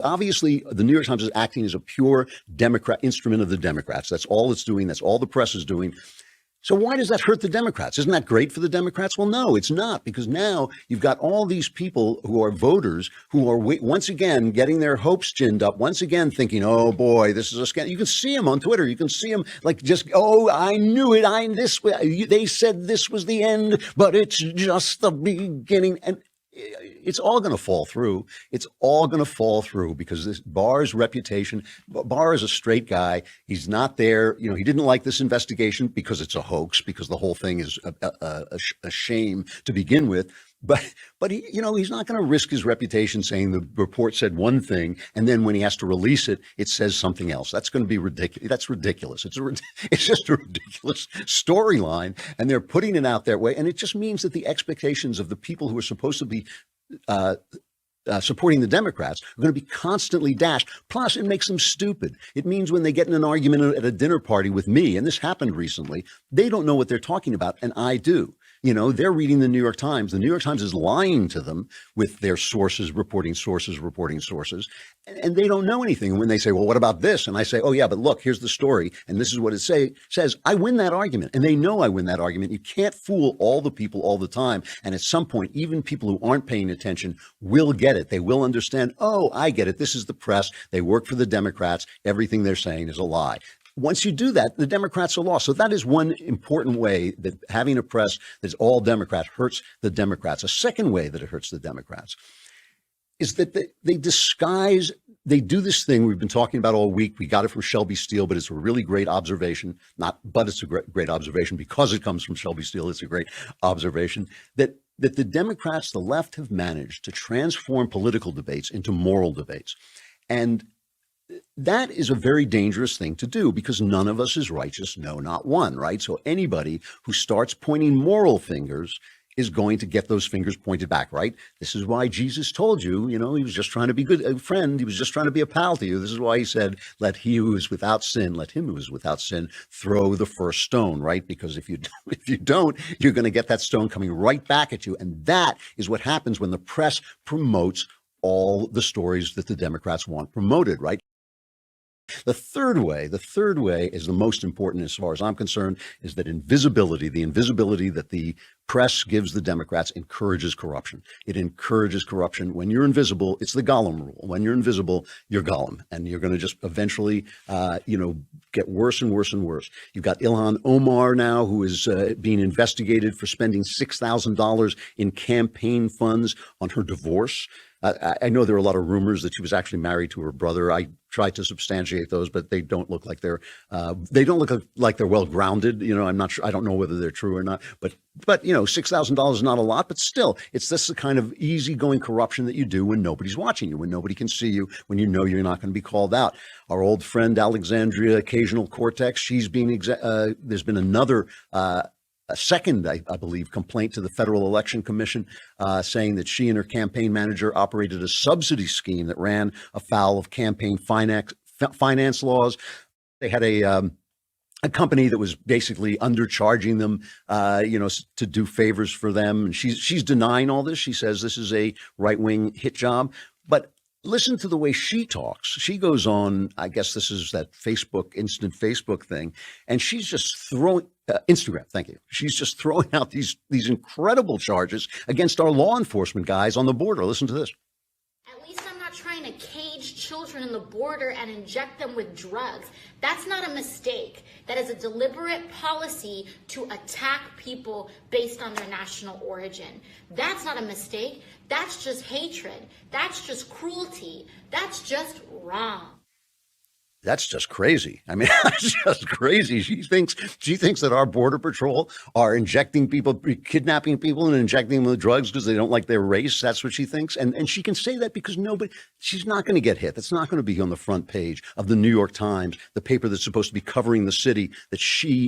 Obviously, the New York Times is acting as a pure Democrat instrument of the Democrats. That's all it's doing. That's all the press is doing. So why does that hurt the Democrats? Isn't that great for the Democrats? Well, no, it's not, because now you've got all these people who are voters who are once again getting their hopes ginned up, once again thinking, oh boy, this is a scandal. You can see them on Twitter. You can see them like just, oh, I knew it. They said this was the end, but it's just the beginning. And it's all going to fall through. It's all going to fall through because this Barr's reputation. Barr is a straight guy. He's not there. He didn't like this investigation because it's a hoax, because the whole thing is a shame to begin with. But he, he's not going to risk his reputation saying the report said one thing, and then when he has to release it, it says something else. That's going to be ridiculous. That's ridiculous. It's just a ridiculous storyline, and they're putting it out that way, and it just means that the expectations of the people who are supposed to be supporting the Democrats are going to be constantly dashed. Plus, it makes them stupid. It means when they get in an argument at a dinner party with me, and this happened recently, they don't know what they're talking about, and I do. They're reading the New York Times. The New York Times is lying to them with their sources, reporting sources, and they don't know anything. And when they say, well, what about this? And I say, oh, yeah, but look, here's the story, and this is what it says. I win that argument, and they know I win that argument. You can't fool all the people all the time. And at some point, even people who aren't paying attention will get it. They will understand, oh, I get it. This is the press. They work for the Democrats. Everything they're saying is a lie. Once you do that, the Democrats are lost. So that is one important way that having a press that's all Democrat hurts the Democrats. A second way that it hurts the Democrats is that they do this thing we've been talking about all week. We got it from Shelby Steele, but it's a really great observation. It's a great observation because it comes from Shelby Steele. It's a great observation that the Democrats, the left, have managed to transform political debates into moral debates. And that is a very dangerous thing to do because none of us is righteous, no, not one, right? So anybody who starts pointing moral fingers is going to get those fingers pointed back, right? This is why Jesus told you, he was just trying to be a friend. He was just trying to be a pal to you. This is why he said, let him who is without sin throw the first stone, right? Because if you don't, you're going to get that stone coming right back at you. And that is what happens when the press promotes all the stories that the Democrats want promoted, right? The third way is the most important as far as I'm concerned, is that the invisibility that the press gives the Democrats encourages corruption. It encourages corruption. When you're invisible, it's the Gollum rule. When you're invisible, you're Gollum, and you're going to just eventually, get worse and worse and worse. You've got Ilhan Omar now, who is being investigated for spending $6,000 in campaign funds on her divorce. I know there are a lot of rumors that she was actually married to her brother. I tried to substantiate those, but they don't look like they're well grounded. I'm not sure. I don't know whether they're true or not. But $6,000 is not a lot, but still, it's this the kind of easygoing corruption that you do when nobody's watching you, when nobody can see you, when you know you're not going to be called out. Our old friend Alexandria Occasional Cortex, she's being there's been another. A second, I believe, complaint to the Federal Election Commission saying that she and her campaign manager operated a subsidy scheme that ran afoul of campaign finance laws. They had a company that was basically undercharging them, to do favors for them. And she's denying all this. She says this is a right-wing hit job. But listen to the way she talks. She goes on, I guess this is that instant Facebook thing, and she's just throwing Instagram. Thank you. She's just throwing out these incredible charges against our law enforcement guys on the border. Listen to this. At least I'm not trying to cage children in the border and inject them with drugs. That's not a mistake. That is a deliberate policy to attack people based on their national origin. That's not a mistake. That's just hatred. That's just cruelty. That's just wrong. That's just crazy. I mean, that's just crazy. She thinks that our border patrol are injecting people, kidnapping people and injecting them with drugs because they don't like their race. That's what she thinks. And she can say that because she's not going to get hit. That's not going to be on the front page of the New York Times, the paper that's supposed to be covering the city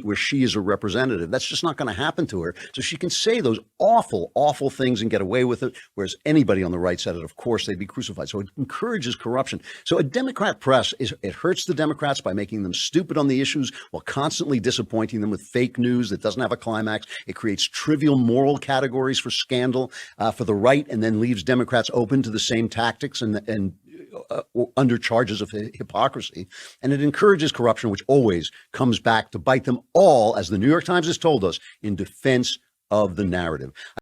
where she is a representative. That's just not going to happen to her. So she can say those awful, awful things and get away with it. Whereas anybody on the right said it, of course, they'd be crucified. So it encourages corruption. So a Democrat press it hurts the Democrats by making them stupid on the issues while constantly disappointing them with fake news that doesn't have a climax. It creates trivial moral categories for scandal for the right, and then leaves Democrats open to the same tactics and under charges of hypocrisy, and it encourages corruption, which always comes back to bite them all, as the New York Times has told us, in defense of the narrative.